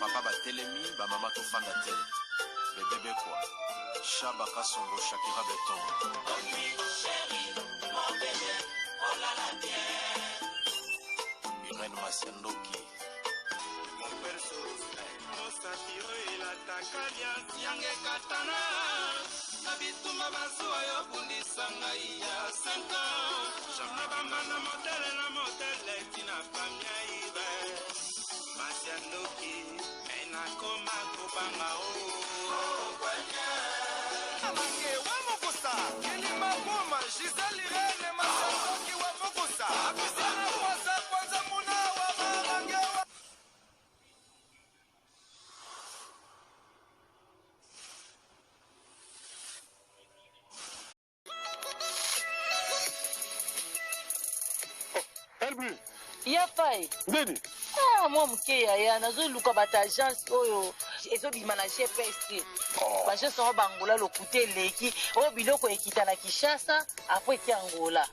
papa batelemi bamama tofanda te bebebe kwa Shaba Kasongo Shakira Beton Irene Masiandoki Yange katana na bituma bazuwa yo bundisa ngai ya 5 ans jamna bamana modele tina pamia ibe Masiandoki ena koma kubanga kwanya Amange wa Mokosa Kilima Boma Giselle Irene Masiandoki wa Mokosa Abisana kwanza muna wa Amange wa Ya fai. Nini? Ah, moi muke ya nazo luka bata agence oyo ezo bima na GPS. Bagence so bangola lokuté leki o biloko ekita na Kinshasa après ti Angola.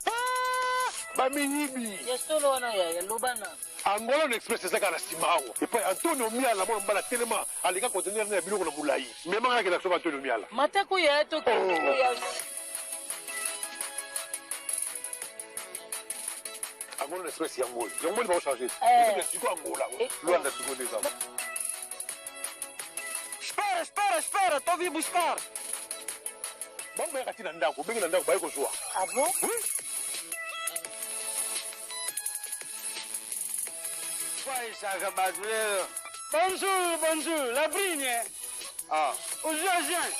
Ba minyibi. Yesolo na ya lobana. Angola Express ezaka na simawo. Et puis Antonio Miala mona mbala tellement alika conteneur na biloko na bulai. Mais manga ke na so Antonio Miala. Matako ya to ko ya Angola Express yango. Yango ni ba changer. C'est quoi Angola? Luanda siko déjà. Espera, tô vindo buscar. Vamos ver aqui na ndako, bem na ndako vai com sua. Ah bon? Vai saga badulero. Bonjour, la brigne. Ah, aujourd'hui.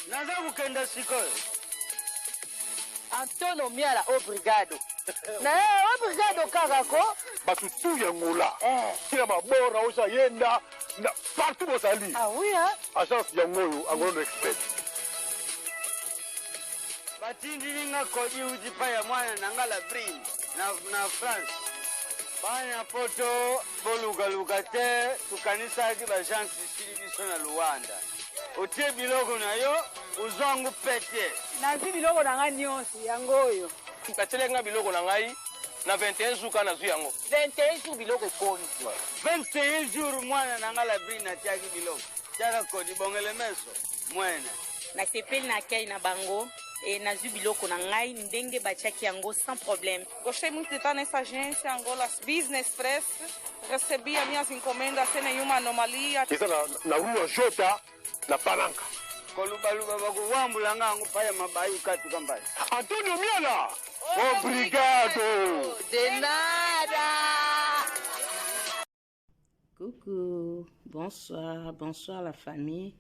Naza kukenda sikoyo. Antonio Miala obrigado. Na obrigado kakako. Batutu ya Angola. Kila mabora osa yenda na partout bosali. Ah oui hein? Agence ya Angola Express. Batindilinga kodi ujipa ya mwana nangala brigne na France. Banya poto boluga te tukanisa ki bagence sili biso na Luanda. Otie biloko na yo uzwangu pete. Na si biloko na nga nyonso yango oyo. Katelenga biloko na ngai na 21 jours kana zu yango. 21 jours biloko komi. 21 jours mwana nangala brigne na tiaki biloko. Tiaka kodi bongele meso mwena. Na sepeli na kai na bango. E na biloko na ngai ndenge batiaki yango sans problème. Gostei muito de estar nessa agência Angola Business Express. Recebi as minhas encomendas sem nenhuma anomalia. Isso na rua Jota, na Palanca. Kolubaluba bakuwambula ngangu paya mabayu katu kambai. Antonio Miala, obrigado. De nada. Coucou, bonsoir la famille.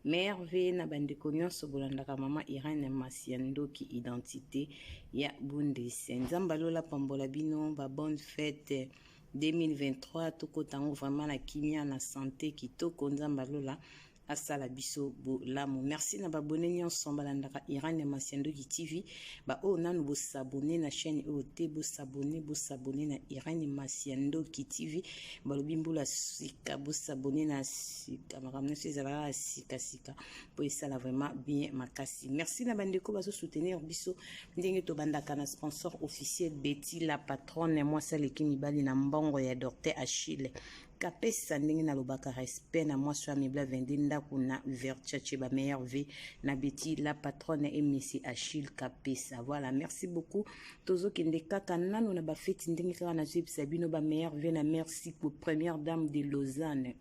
Merve na bandeko nyonso bolandaka mama Irene Masiandoki identité ya Bundese. Nzamba lola pambola bino ba bonne fête 2023 toko tango vraiment na kimia na santé kitoko nzamba lola asala biso bolamu. Merci na babone nyonso balandaka Irene Masiandoki TV ba o nanu bo s'abonner na chaîne OT bo s'abonner na Irene Masiandoki TV balobi mbula sika bo s'abonner na sika makamna sezala sika po esala vraiment bien makasi. Merci na bandeko bazo soutenir biso ndenge to bandaka na sponsor officiel Betty la patronne moi sale kimibali na mbongo ya Dr Achille kapesa ndenge na lobaka respect na moi so amibla vende ndako na verchache ba meilleure vie na Betty la patronne et monsieur Achille kapesa. Voilà, merci beaucoup tozo kende kaka nano na ba fête ndenge kaka na zip sabino ba meilleure vie na merci pour première dame de Lausanne.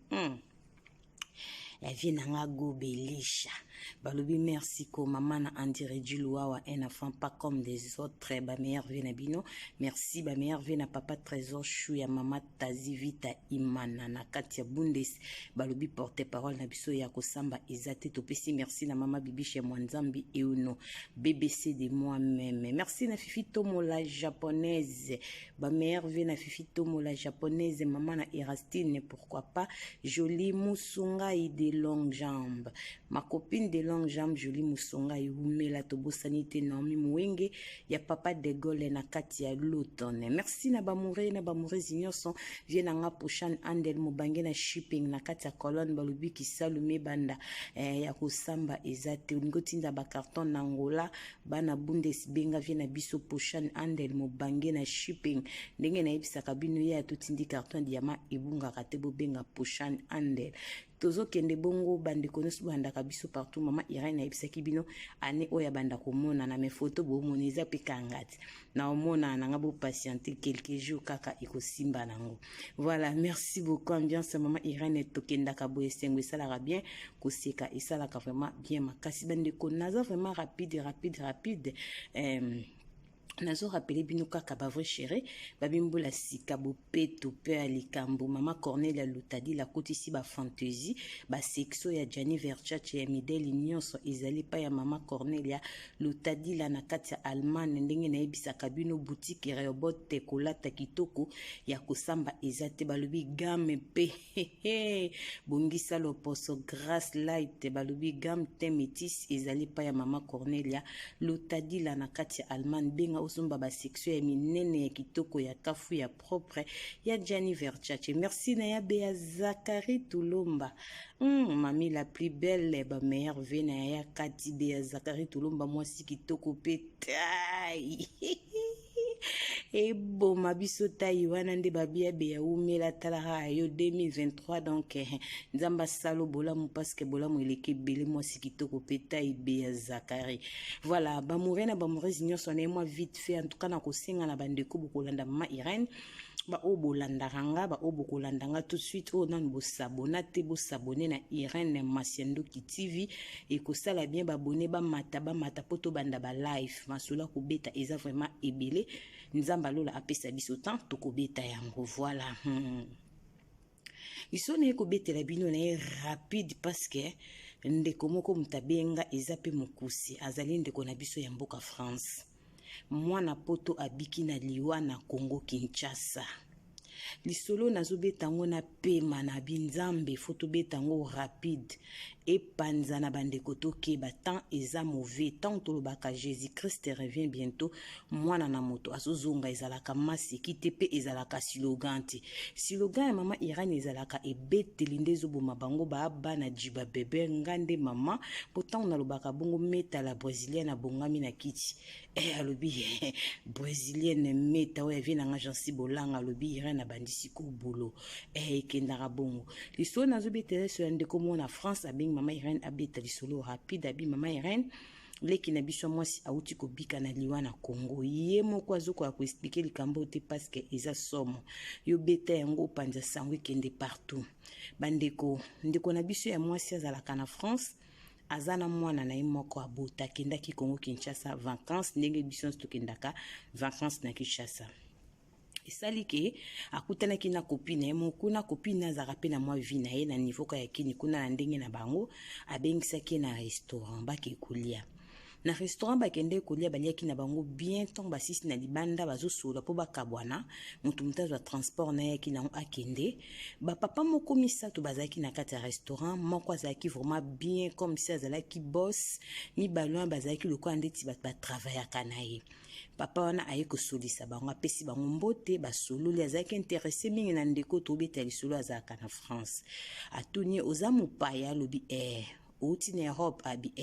La vie n'a gobelisha. Balobi merci ko maman na Andire Djilouawa un enfant pas comme des autres. Ba meilleure vie na bino. Merci ba meilleure vie na papa trésor chou ya mama Tazi Vita Imana na Katia Bundes. Balobi porte parole na biso ya kosamba ezate topesi merci na mama bibi chez Mwanzambi Euno BBC de moi-même. Merci na Fifi Tomo la japonaise. Ba meilleure vie na Fifi Tomo la japonaise maman na Erastine pourquoi pas Jolie Musunga et des longues jambes. Ma copine de longue jambe Julie Musonga Yumela Tobosani te Naomi Mwenge ya papa de Gaulle na kati ya Lutone. Merci na bamure zinyoso viena nga Pushan Andel Mubange na shipping na kati ya colonne balubi kisalume banda ya kusamba ezate ngotinda ba carton na Angola bana Bundesbenga viena biso Pushan Andel Mubange na shipping ndenge na ebisaka bino ya tutindi carton diama ebunga katebo benga Pushan Andel tozo kende bongo bande konosu banda kabiso partout mama Irene na ebisaki bino ane oya banda komona na me photo bo moniza pe kangati na omona na ngabo patienter quelques jours kaka ikosimba nango. Voilà, merci beaucoup ambiance mama Irene tokenda ka boye sengo sala bien koseka esala ka vraiment bien makasi bande ko naza vraiment rapide nazo rappelé bino kaka ba vrai chéri babimbola sika bopeto pe alikambo mama Cornelia Lutadi la kotisi ba fantaisie ba sexo ya Gianni Versace ya Mideli nyonso ezali pa ya mama Cornelia Lutadi la na kati ya Allemagne ndenge na ebisaka bino boutique Rehoboth tekolata kitoko ya kosamba ezate balobi gamme pe bongisa loposo Grace Light balobi gamme temetis ezali pa ya mama Cornelia Lutadi la na kati ya Allemagne benga osomba ba sexuel ya minene ya kitoko ya kafu ya propre ya Gianni Versace. Merci na ya Bea Zakari Tulomba mami la plus belle ba meilleure vie na ya Kati Bea Zakari Tulomba mwasi kitoko petai et bon mabiso tayi wana nde babia Bea umela talaha yo 2023 donc nzamba salo bolamu parce que bolamu eleke bele mwasi kitoko petai Bea Zakari. Voilà bamoure na bamoure nyonso na moi vite fait en tout cas na kosenga na bandeko bokolanda mama Irene ba obolanda ranga ba obokolanda nga tout de suite o nan bo sabone na Irene Masiendo ki TV et ko sala bien ba abonné ba mata poto banda ba live masula ko beta eza vraiment ebele nzamba lola apesa biso temps to ko beta yango. Voilà isone ko betela bino na rapide parce que ndeko moko mutabenga eza pe mokusi azali ndeko na biso ya mboka France mwana poto abiki na liwa na Congo Kinshasa lisolo nazobetango na pema na binzambe foto betango rapide epanza na bandeko tokeba temps eza mauvais tant tolobaka Jésus Christ revient bientôt mwana na moto azozonga ezalaka maseki te pe ezalaka slogan ya mama Irene ezalaka ebeteli nde ezoboma bango bana jiba bebe ngande mama pourtant nalobaka bongo meta la brésilienne abongami na kiti alobi brésilienne meta oyo avie nanga Jansi Bolanga alobi Irene abandisi ko bolo ekendaka bongo lisolo nazobetela so ya ndeko mona France abeng mama Irene abeta lisolo rapide abi mama Irene leki na biso mwasi auti kobika na liwa na Congo ye moko azoko ko expliquer likambo te parce que eza somo yo beta yango panza sango kende partout bandeko ndeko na biso ya mwasi azalaka na France azana mwana na moko abota kendaki Congo Kinshasa vacances ndenge biso tokendaka vacances na Kinshasa esali ke akutanaki na copine moko na copine azaka pe na mwa vie na ye na niveau ka yakini kuna na ndenge na bango abengisaki na restaurant baki kolia na restaurant bakende kolia baliaki na bango bien tant basisi na libanda bazosola po bakabwana mutu mutazo transport na yaki na akende ba papa moko misato bazaki na kati ya restaurant moko azaki vraiment bien comme si azalaki boss ni balon bazaki lokwa ndeti ba travailler kana ye papa wana aye kosolisa bango apesi bango mbote basololi azaki intéressé mingi na ndeko tobeta lisolo azaka na France atuni oza mopaya lobi outi na Europe abi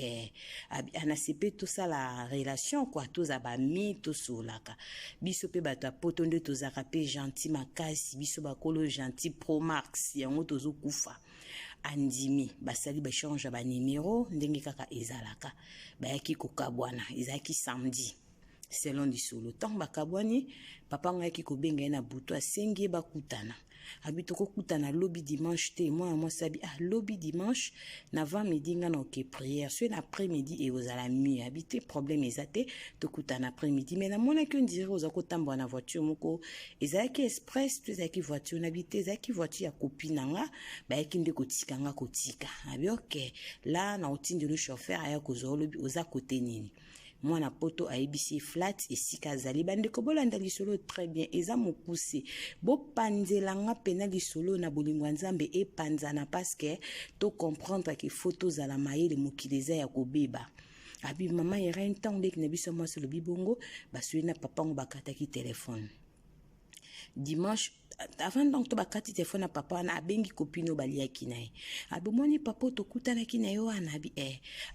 anasepe tout ça la relation quoi toza ba mi to solaka biso pe bato poto nde tozaka pe gentil makasi biso bakolo gentil pro max yango tozo kufa andimi basali ba change ba numéro ndenge kaka ezalaka bayaki kokabwana ezaki samedi selon du solo tant bakabwani papa ngaki kobenga na buto asengi bakutana habito kokutana lobby dimanche te moi sabi lobby dimanche na 20 midi nga na ke prière soit après-midi et aux à la nuit habité problème ezate tokutana après-midi mais na mona que on dirait aux akotamba na voiture moko ezaki express tu ezaki voiture na habité ezaki voiture ya copine nga ba yakinde kotika nga kotika abi OK là na otinde le chauffeur aya kozolo lobby aux à côté nini mwana poto ayebisi flat esika azali bandeko bolanda lisolo très bien eza mokuse bopanzelanga pena lisolo na bolingo ya nzambe epanzana paske to comprendre ke photo zala mayele mokili eza ya kobeba abi mama yera un temps ndeki na biso mwasi lobi bongo basui na papa ngo bakataki telefone dimanche avant donc to bakati telefone na papa wana abengi kopino baliaki na ye abomoni papa tokutanaki na ye wana abi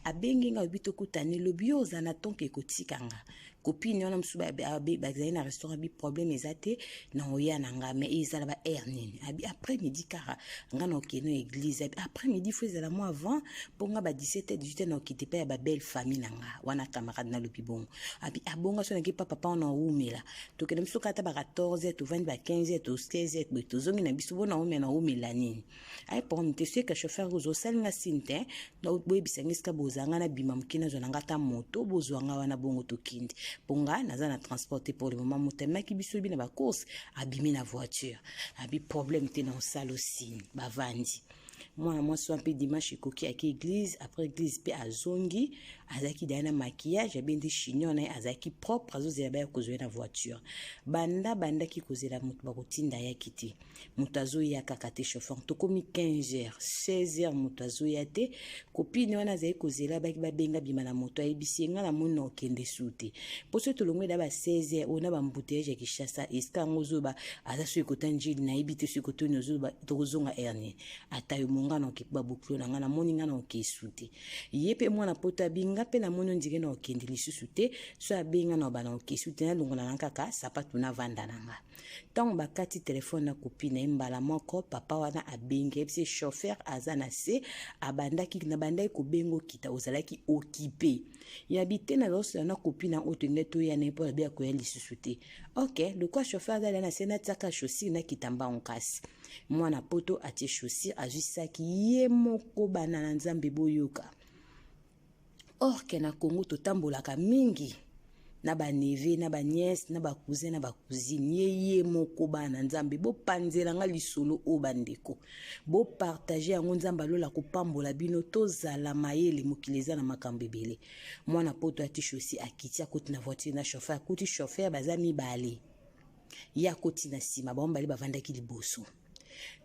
abengi nga obi tokutani lobi oza na tonke ekotikanga copine wana mosusu bazali na restaurant bi problème eza te na oya na nga mais ezala ba air nini abi après midi kara nga na okeno église abi après midi fo ezala mo avant mpo nga ba 17h 18h na okite pa ya ba belle famille na nga wana camarade na lobi bongo abi abonga so na ki papa wana umela tokende mosusu kata ba 14h tovandi ba 15h to 16h boye tozongi na biso bona umela na umela nini ai pour me te que chauffeur ozosalinga sinte na boyebisanga esika bozanga na bima mokina zwa na nga ta moto bozwanga wana bongo tokindi ponga naza na transporté pour le moment motemaki biso bi na ba course abimi na voiture abi problème te na salle aussi bavandi mwana mwasi wa mpe dimanche ekoki ake église après église mpe azongi azalaki daya na maquillage abendi chignon na ye azalaki propre azozela baya kozwa na voiture bandaki kozela moto bakotinda yaki te moto azoya kaka te chauffeur tokomi 15h 16h moto azoya te kopine wana azali kozela baki babenga bima na moto ayebisi ye nga na moni na okende su te mpo so tolongwe da ba 16h ona bambouteillage ya Kinshasa esika yango ozoba aza so ekota njili nayebi te so ekotoni ozoba tokozonga erne ata yo monga na okepa boklo na nga na moni nga na okesu te ye mpe mwana poto abinga mpe na moni ondike na okende lisusu te so abenga na obana okesu te nalongola na kaka sapatu na vanda na nga ntango bakati telefone na kopi na ye mbala moko papa wana abengi yebisi chauffeur aza na se abandaki kobenga okita ozalaki okipe yabi te na loso na kopi na oyo tenge toya na ye mpo abia koya lisusu te ok lokwa chauffeur azali na se natiaka chaussure na kitamba onkasi mwana poto atie chaussure azwisaki ye moko bana na nzambe boyoka orke na Congo totambolaka mingi na ba neve na ba nièce na ba cousin na ba cousine ye moko bana nzambe bo panzela nga lisolo o bandeko bo partager yango nzamba lola kopambola bino tozala mayele mokileza na makambo ebele mwana poto ati chaussure akitia koti na voiture na chauffeur kuti chauffeur bazami bale ya koti na sima baombali bavandaki liboso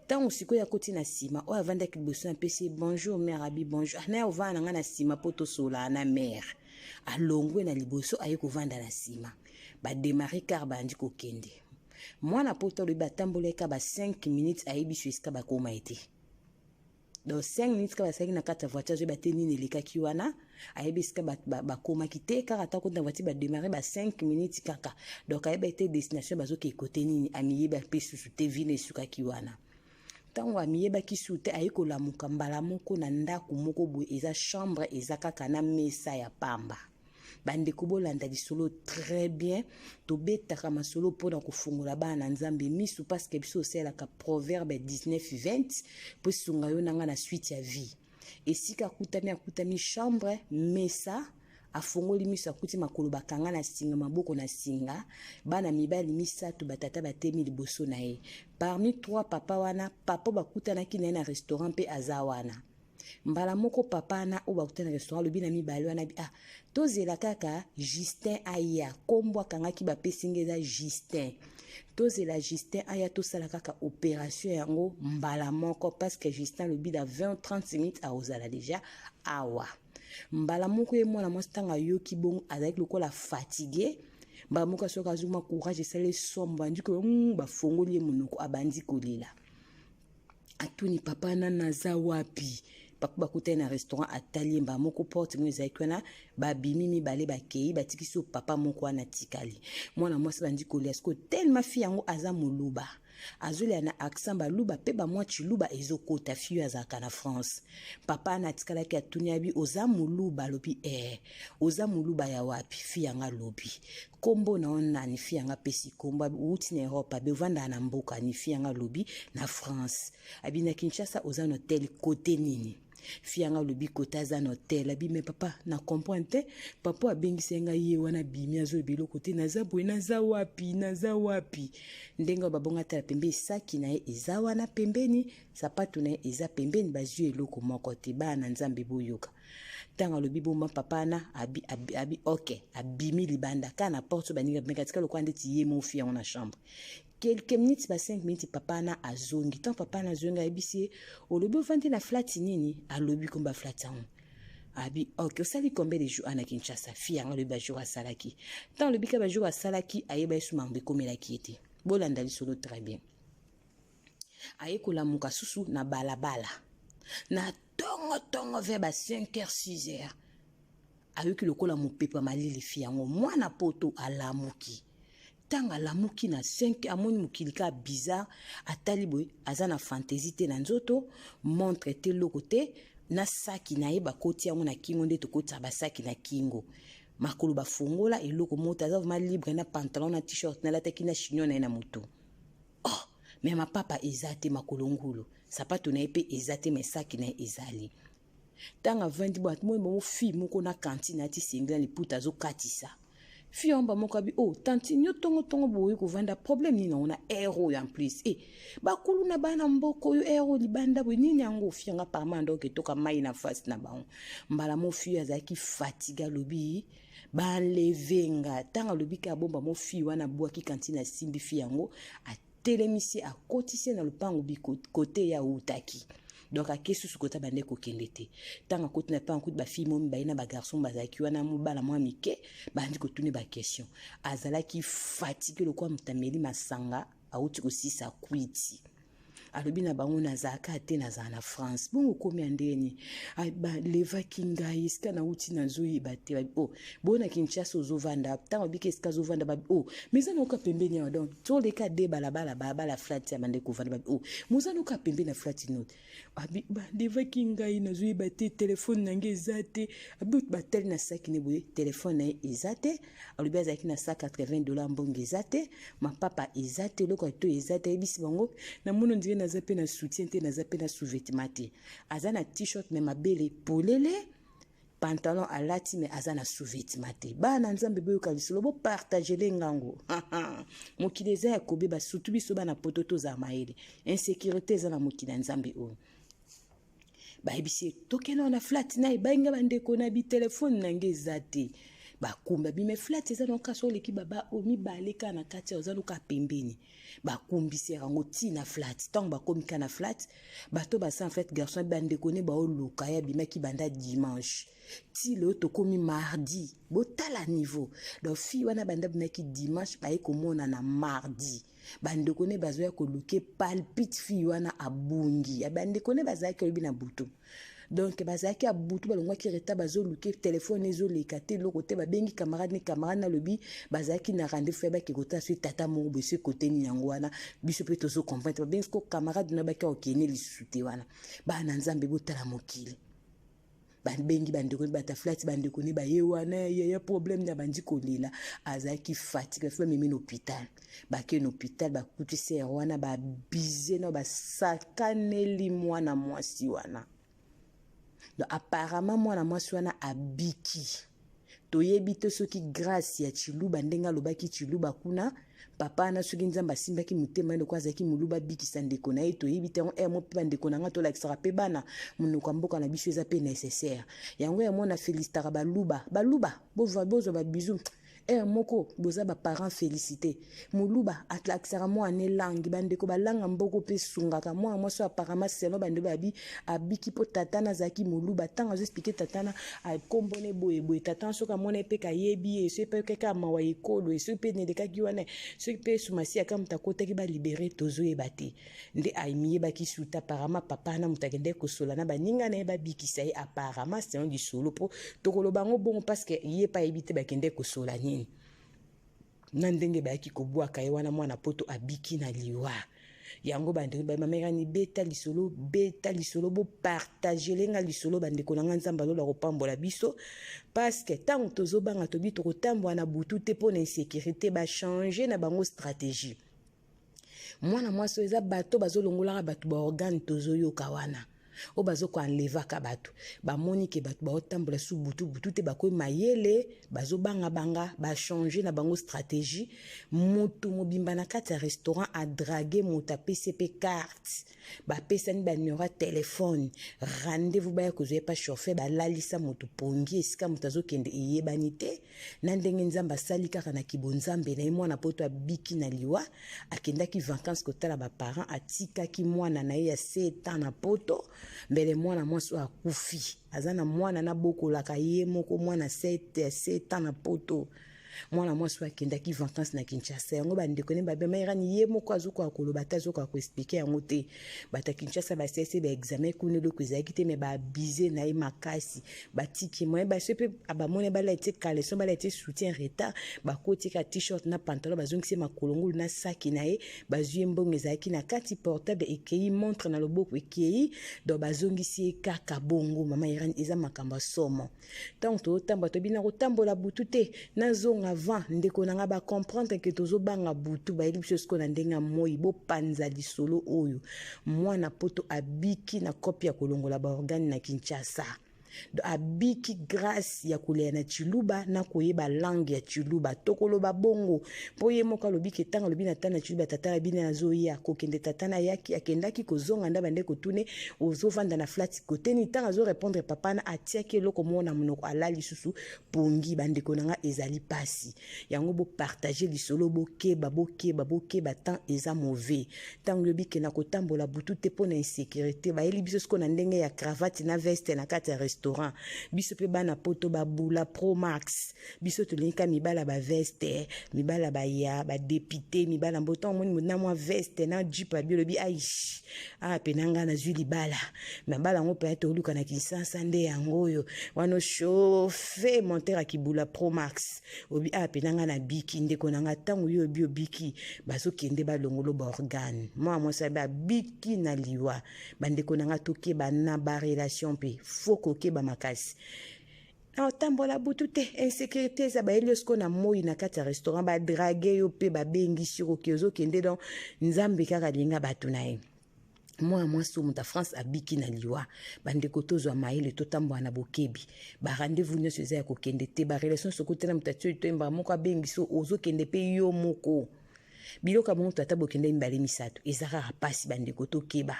tant osiko ya koti na sima o avandaki liboso na pesi bonjour mère abi bonjour na ovana nga na sima poto sola na mère alongwe na liboso aye kovanda na sima bademari kar bandi kokende mwana poto lobi batamboleka ba 5 minutes ayebiso esika bakoma ete donc 5 minutes ka basaki na kata voiture zo bateni nelekaki wana ayebi esika bakomaki te kaka ata kota na voiture bademari ba 5 minutes kaka donc ayeba ete destination bazoki ekote nini amiyeba mpe susu te vine esukaki wana ntango amiyebaki su te aye kolamuka mbala moko na ndako moko boye eza chambre eza kaka na mesa ya pamba bandeko bolanda lisolo très bien tobetaka masolo mpona kofungola bana nzambe misu paske biso osalaka proverbe 19:20 mpo sunga yo nanga na suite ya vie esika akutami chambre mesa afongoli miso akuti makolo bakanga na singa maboko na singa bana mibali misato batata batemi liboso na ye parmi 3 papa wana papa bakutanaki na ye na restaurant mpe aza wana mbala moko papa na o bakutana na restaurant lobi na mibali wana tozela kaka Justin aya kombo akangaki bapesinga eza Justin tozela Justin aya tosala kaka opération yango mbala moko parce que Justin lobi da 20-30 minutes aozala déjà awa mbala moko ye mwana mwasi ntango ayoki bongo azalaki lokola fatigué mbala moko asoki azuma courage esali sombo andi ko bafongoli ye monoko abandi kolela atuni papa nana aza wapi papa bakutani na restaurant atali mbala moko porte mo ezalaki wana babimi mibale bakei batiki so papa moko wana tikali mwana mwasi bandi kolela siko tellement fi yango aza moluba azolia na accent baluba pe bamwa chiluba ezokota fiyo azalaka na France papa na tikalaki atuni abi oza moluba lobi oza moluba ya wapi fi yanga lobi kombo na ona ni fi yanga pesi kombo uti na Europe bevanda na mboka ni fi yanga lobi na France abi na Kinshasa oza no hotel côté nini fianga lobi kota za hotel abi me papa na comprendre papa abengisenga ye wana bimi azo biloko te naza boye naza wapi ndenga babonga tala pembe saki na ye eza wana pembeni sapatu na ye eza pembeni bazwi eloko moko te bana nzambe boyoka tanga lobi bomba papa na abi ok abimi libanda kana porte baninga mekatika lokwande ti ye mo fi en chambre quelques minutes ba 5 minutes papa na azongi tant papa na zonga ebisi olobi ofandi na flat nini alobi komba flat en abi ok osali combien de jours ana Kinshasa fi anga lobi ba jour asalaki tant lobi ka ba jour asalaki ayeba esumambe komelaki ete bolanda lisolo très bien ayekola muka susu na balabala na tongo vers 5h 6h ayoki lokola mopepa malili fi yango mwana poto alamuki tanga lamuki na 5 amoni mukilika bizarre atali boy azana fantaisie te na nzoto montre te lokote na saki na yeba koti yango na kingo nde tokota basaki na kingo makolo bafungola eloko mota aza vraiment libre na pantalon na t-shirt na lataki na chignon na moto oh mais ma papa ezate makolo ngulu sapato na epe ezate mesaki na ezali tanga 20 boîte mo fi moko na cantine ati singla liputa zo katisa fi omba moko abi oh tanti nyo tongo boyi ko vanda problème ni na euro en plus bakulu na bana mboko yo euro libanda bo nini yango fi nga parma ndo ke toka mai na face na baon mbala mo fi azaki fatiga lobi ba levenga tanga lobi ka bomba mo fi wana bwaki cantine simbi fi yango telemisi a kotise na lupango bi côté ya utaki donc a kesu sukota bande ko kendete tanga koti na pa nkuti ba fille momi baina ba garçon bazaki wana mobala mwa mike bandi ko tuni ba question azalaki fatigué le kwa mutameli masanga auti ko sisa kwiti alobi na bango na zaka te na za na France bongo komi andeni ba leva kinga iska na uti na zoyi bate oh bona Kinshasa ozovanda tango bike iska ozovanda ba oh mezana ka pembeni ya donc to le ka de bala flat ya mande ko vanda ba oh muzana ka pembeni na flat note abi ba leva kinga ina zoyi bate telefone nange ezate abi ba tel na saki ne boye telefone na ezate alobi azaki na $180 mbongo ezate ma papa ezate loko to ezate ebisi bango na mono ndie na zape na soutien te na zape na sous-vêtement te azana t-shirt me mabele polele pantalon alati me azana sous-vêtement te bana nzambe boyo kalisolo bo partager le ngango mokili eza ya kobeba surtout biso bana pototo za maele insécurité za na mokili nzambe o ba ebisi tokena na flat na ibainga bandeko na bi téléphone nange ezate bakumba bime flat eza donc kaso leki baba omi baleka na kati oza luka pembeni bakumbisi rango ti na flat tant bakomika na flat bato basa en fait garçon bande kone ba oluka ya bimaki banda dimanche ti le to komi mardi botala niveau donc fi wana banda bimaki dimanche ba ekomona na mardi bande kone bazoya ko luke palpite fi wana abungi bande kone bazaya ko bina butu donc bazaki a butu balongwa ki reta bazo luke téléphone ezo lekate loko te babengi camarade na lobi bazaki na rendez-vous ba ki kota su tata mo be se côté ni yango wana biso pe tozo comprendre babengi ko camarade na ba ki okene lisute wana ba na nzambe botala mokili bengi bandeko bata flat bandeko ni ba ye wana ya problème na bandi kolela azaki fatigue fa mimi na hôpital ba ke na hôpital ba kutise wana ba bize na ba sakaneli mwana mwasi wana. Donc apparemment mwana mwasi wana abiki toyebi to soki grâce ya chiluba ndenga lobaki chiluba kuna papa na soki nzamba simbaki mutema ndo kwazaki muluba bikisa ndeko na ye toyebi te mo pe ndeko na nga to lakisaka pe bana munuka mboka na biso eza pe nécessaire yango ya mona félicitaka baluba bozo ba bisou moko boza ba parents félicité muluba atlakisaka mwana langi bandeko balanga mboko pe sungaka mwana so apparemment selo bandeko abiki po tatana zaki muluba tanga zo expliquer tatana a kombone boye tatana soka mona pe ka yebi so pe ka mawa ekolo so pe ne de ka kiwana so pe sumasi aka mtakota ki ba libérer tozo ebate nde aimiye ba ki suta apparemment papa na mutakende ko sola na baninga na ba bikisa apparemment c'est un du solo po tokolo bango bon parce que yé pas éviter ba kende ko sola nini nandenge ba ki ko bwaka wana mwana poto abiki na liwa yango bande ba mamera ni beta lisolo bo partager lenga lisolo bande ko nanga nzamba lo la kopambola biso parce que tant tozo banga to bi to kotambo na butu te po na insécurité ba changer na bango stratégie mwana mwasi eza bato bazolongola bato ba organe tozo yoka wana o bazo ko enlevaka bato bamoni ke bato baotambola su butu te bakoyi mayele bazobanga bachanger na bango stratégie moto mobimba na kati ya restaurant adrage moto apesi mpe carte bapesani banumero ya telefone rendez-vous baya kozwa ye pa chauffeur balalisa moto pongi esika moto azokende eyebani te na ndenge nzambe asali kaka na kibonzambe na ye mwana poto abiki na liwa akendaki vacances kotala baparent atikaki mwana na ye ya 7 ans na poto mbele mwana mwasi oyo akufi aza na mwana na bokolaka ye moko mwana 7 ans na poto mwana mwasi oyo akendaki vacances na Kinshasa yango bandeko ne babema irani ye moko azokoka koloba te azokoka koexplike yango te bata Kinshasa basese baexamen kuna eloko ezalaki te me baabize na ye makasi batiki moye baso mpe bamoni bala ete caleçon bala ete soutien retard bakotika t-shirt na pantalon bazongisi makolongulu na saki na ye bazwi ye mbongo ezalaki na kati portable ekei montre na loboko ekei donc bazongisi ye kaka bongo mama irani eza makambo somo ntango totambola tobina kotambola butu te nazonga avant ndeko nanga ba comprendre que tozobanga butu ba elipso sko na ndenga moi bo panza lisolo oyo mwana poto abiki na kopia ya kolongola ba organe na Kinshasa abiki grâce ya kolia na chiluba na koyeba langue ya chiluba tokoloba bongo po ye moko alobi ke tanga lobi na tana chiluba tata bina nazoya kokende tata na yaki akendaki kozonga nda bande kotune ozovanda na flat côté ni tanga zo répondre papa na atiaki eloko mona monoko alali susu pongi bande konanga ezali pasi yango bo partager lisolo bokeba tant eza mauvais tango lobi ke na kotambola butu te pona insécurité ba eli biso sko na ndenge ya cravate na veste na kati ya restaurant biso pe bana poto babula Pro Max biso tolinka mibala ba veste mibala ba ya ba député mibala mboto moni na mwa veste na jeep biolobi aish penanga na zuli bala mibala ngo pe to luka na Kinshasa nde yango yo wano chauffer monter akibula Pro Max obi penanga na biki ndeko nanga tangu yo biki baso kende balongolo ba organe moi ça ba biki na liwa bandeko nanga toke bana ba relation pe foko ke ba makasi tambola butu te insécurité za ba eliosko na moi na kati ya restaurant ba drague yo pe ba bengi siro kezo kende don nzambe kaka linga batu na ye moi so muta France abiki na liwa bandeko tozwa maile totambola na bokebi ba rendez-vous nyonso eza ya kokende te ba relation sokotela mutatio toemba moko abengi so ozo kende pe yo moko biloka bongo tata bokende mbale misato ezaka rapasi bandeko tokeba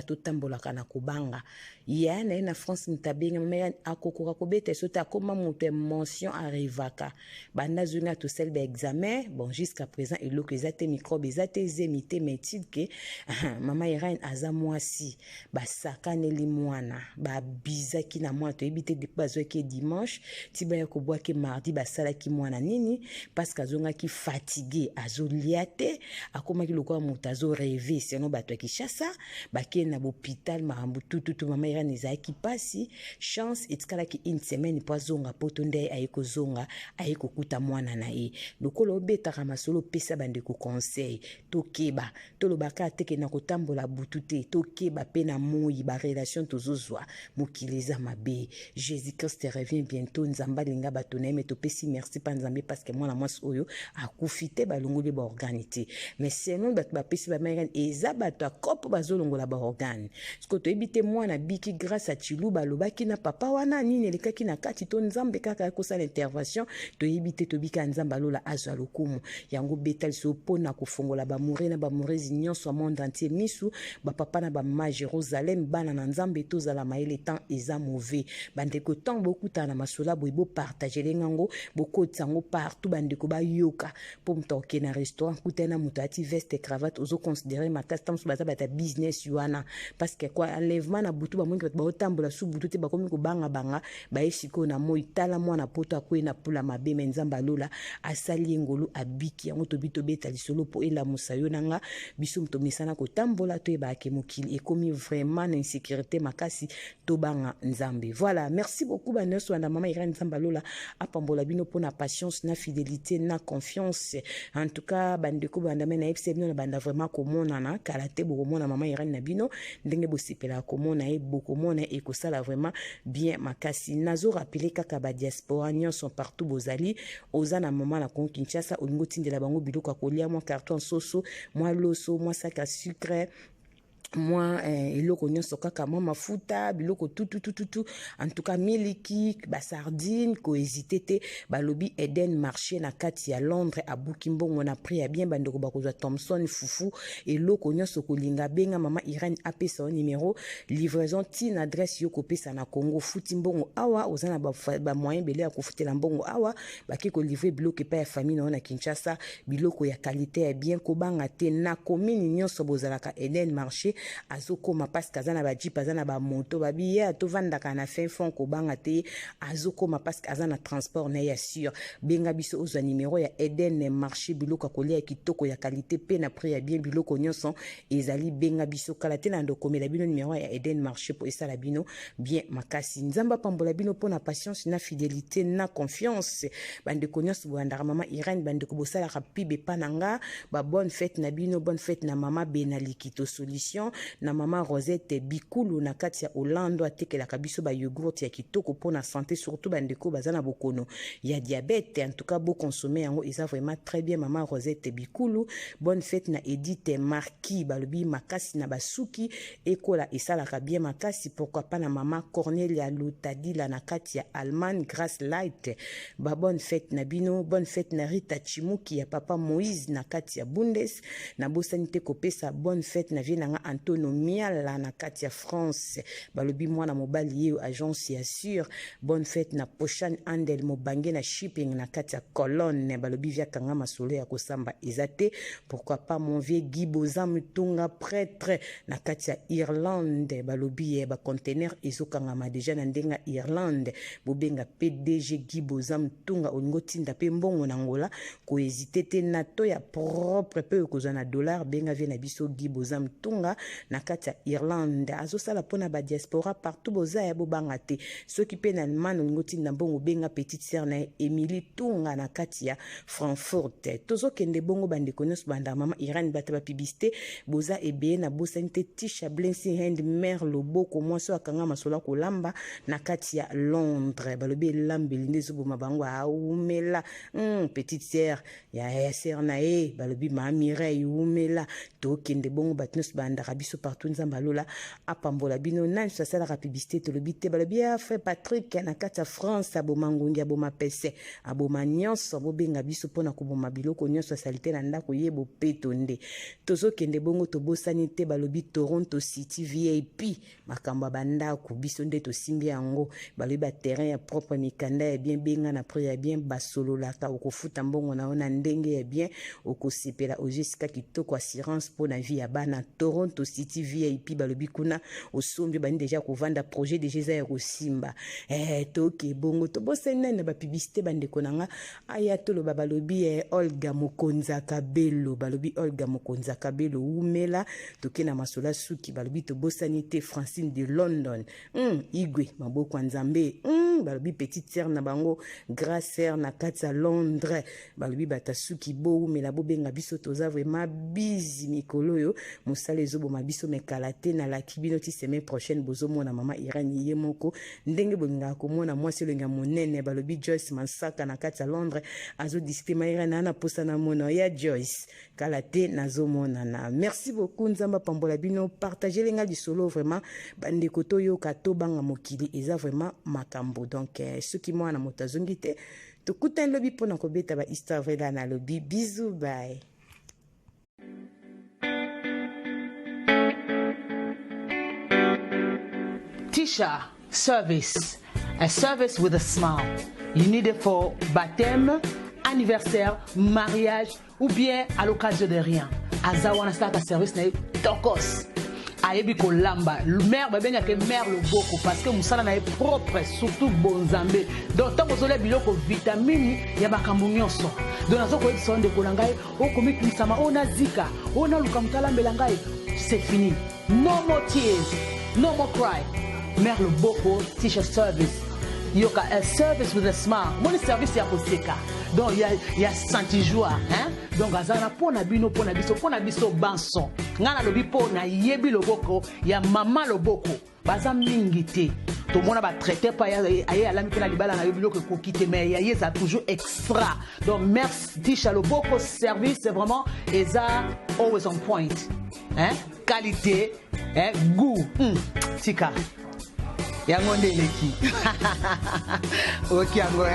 totambola kana kubanga ya na France ntabenga mama akokoka kobeta sote akoma moto mention arrivaka banda zuna to sel ba examen bon jusqu'à présent eloko ezate microbe ezate zemite métide ke mama Irene aza mwasi basakaneli mwana ba bizaki na mwana to ebite depazo ke dimanche tiba ya kobwa ke mardi basala ki mwana nini parce que azonga ki fatigué azoliate akoma ki lokwa moto azo rêver sinon bato Kinshasa bake na hôpital marambu tutu mama Irene ezaki pasi chance etikala ki une semaine po zonga poto nde ayeko zonga ayeko kuta mwana na ye lokolo betaka masolo pesa bandeko conseil tokeba tolobaka teke na kotambola butu te tokeba pe na moi ba relation tozozwa mokileza mabe Jésus Christ revient bientôt nzamba linga bato na me topesi merci pa nzambe parce que mwana mwasi oyo akufite balongoli ba organité mais sinon bato bapesi ba Irene eza bato akopo bazolongola ba organe sko to ebite mwana biki grâce à Chiluba lobaki na papa wana nini lekaki na kati to nzambe kaka kosa l'intervention to ebite to bika nzamba lola azwa lokumu yango betal so pona kofongola ba mure na ba murezi nyonso monde entier misu ba papa na ba mama Jérusalem bana na nzambe to zala maele temps eza mauvais bandeko temps beaucoup na masola bo partager lengango boko tsango partout bandeko ba yoka po mtoke na restaurant kutena mutati veste cravate ozo considérer ma custom bata business yuana parce que quoi enlèvement na butu ba mongi ba otambola su butu te ba komi ko banga ba esiko na moi tala mwana poto akwe na pula mabe menzamba lola asali ngolo abiki yango to bito beta lisolo po ela musayo nanga biso mto misana ko tambola to ba ke mokili ekomi vraiment na insécurité makasi to banga nzambe voilà merci beaucoup ba neso na mama Irene nzamba lola apambola bino pona patience na fidélité na confiance en tout cas bandeko banda mena FC bino banda vraiment komona na kalate bokomona mama Irene na bino ndenge bosipela komona e bokomona e kosala vraiment bien makasi nazo rappeler kaka ba diaspora nyonso partout bozali ozana mama na Congo Kinshasa olingo tindela bango biloko kolia mwa carton soso mwa loso mwa sac à sucre moi eloko nyonso kaka mwa mafuta biloko tout en tout cas miliki basardine ko hésiter te balobi Eden marché na kati ya Londres abuki mbongo na prix ya bien bandeko bakozwa Thomson fufu eloko nyonso kolinga benga mama Irene apesa numéro livraison tin adresse yo kopesa na Congo futi mbongo awa ozana ba moyen belé ya kofutela mbongo awa baki ko livrer biloko pa ya famille na Kinshasa biloko ya qualité ya bien ko banga te na commune nyonso bozalaka Eden marché azokoma parce kazana ba jeep azana ba moto ba biya to vandaka na fin fond ko banga te azokoma parce kazana transport na ya sûr benga biso ozwa numéro ya Eden marché biloko kolia kitoko ya qualité pe na prix ya bien biloko nyonso ezali benga biso kala te na ndokomela bino numéro ya Eden marché po esala bino bien makasi nzamba pambola bino pona patience na fidélité na confiance bande nyonso boandaka mama Irene bande ko bosala rapibe pananga ba bonne fête na bino bonne fête na mama Benalikito solution na mama Rosette Bikulu na kati ya Hollande atekela kabiso ba yogurt ya kitoko pona santé surtout bandeko bazana bokono ya diabète en tout cas beau consommer yango eza vraiment très bien mama Rosette Bikulu bonne fête na Edith Marquis balobi makasi na basuki ekola esala ka bien makasi pourquoi pas na mama Cornelia Lutadila na kati ya Allemagne Grace Light ba bonne fête na bino bonne fête na Rita Chimuki ya papa Moïse na kati ya Bundes na bosanité kopesa bonne fête na vie na Antonio Miala na kati ya France balobi mwana mobali ye agence ya sûr bonne fête na Pochan Andel mobange na shipping na kati ya Cologne balobi via kanga masolo ya kosamba ezate pourquoi pas mon vieux Guy Bozam Tunga prêtre na kati ya Irlande balobi ba conteneur ezokanga déjà na ndenga Irlande bobenga PDG Guy Bozam Tunga olingo tinda pe mbongo na ngola ko hésiter te na to ya propre peu kozana dollar benga via na biso Guy Bozam Tunga na kati ya Irlande azosala pona ba diaspora partout bozaya bobanga te ceux qui pe na Allemagne olingo tinda mbongo benga petite sœur na Emily Tunga na kati ya Frankfurt tozokende bongo bandeko nyonso banda mama Irene bataba publicité boza ebe na bosanité Tisha Blency Hand Mère Loboko mwaso akanga masola kolamba na kati ya Londres balobi lambeli ndezo boma bango aumela petite sœur ya sœur na balobi ma Mireille umela tokende bongo batnos banda rabiso partout nzamba lola apambola bino nan sala publicité tolobi te balobi frère Patrick na kati ya France aboma ngongi aboma pese aboma nyonso bobenga biso pona koboma biloko nyonso salite na ndako yebo petonde tozokende bongo tobosani te balobi Toronto City VIP makamba bandako biso nde tosimbi yango balobi ba terrain ya propre mikanda ya bien benga na prix ya bien basololaka okofuta mbongo na ona ndenge ya bien okosepela ojesika kitoko assurance pona vie ya bana Toronto City VIP balobi kuna osombi bani déjà kovanda projet déjà za ya kosimba toke bongo tobosani na ba publicité bandeko nanga aya tolo balobi Olga Mokonza Kabelo balobi Olga Mokonza Kabelo umela toke na masola suki balobi tobosani te Francine de London igwe maboko nzambe balobi petite sœur na bango grasse sœur na kati ya Londres balobi batasuki bo umela bobenga biso toza vraiment busy mikolo yo musala ezoboma biso mekalate na la kibino ti semaine prochaine bozomona mama Irani ye moko ndenge bolinga komona mwasi lenga monene balobi Joyce Mansaka na kati ya Londres azo disclaimer Irani na posa na mono ya Joyce kalate nazomona na merci beaucoup nzamba pambola bino partager lenga di solo vraiment bande koto yo kato banga mokili eza vraiment makambo donc ceux qui mwana motazongi te tokuta lobi pona kobeta ba histoire vrai na lobi bisous bye. Tisha service, a service with a smile. You need it for baptême, anniversaire, mariage ou bien à l'occasion de rien. Azawana start a service na tokos. Ayebi ko lamba mère babenga ke mère loboko parce que musala na propre surtout bonzambe donc tant bozole biloko vitamine ya makambo nyonso donc nazo ko sonde ko langai o komiki sama ona zika ona luka mutala mbelangai c'est fini no more tears no more cry mère loboko Tisha service yoka a service with a smile mon service ya koseka donc il y a senti joie hein donc azana pona bino pona biso banson ngana lobi pona yebi loboko ya mama loboko baza mingi te to mona ba traiter pa aye alami pena libala na biloko kokite mais ya ça toujours extra donc merci Tisha loboko service c'est vraiment eza always on point hein qualité, goût. Tika. Yango ndeleki. Ok yango.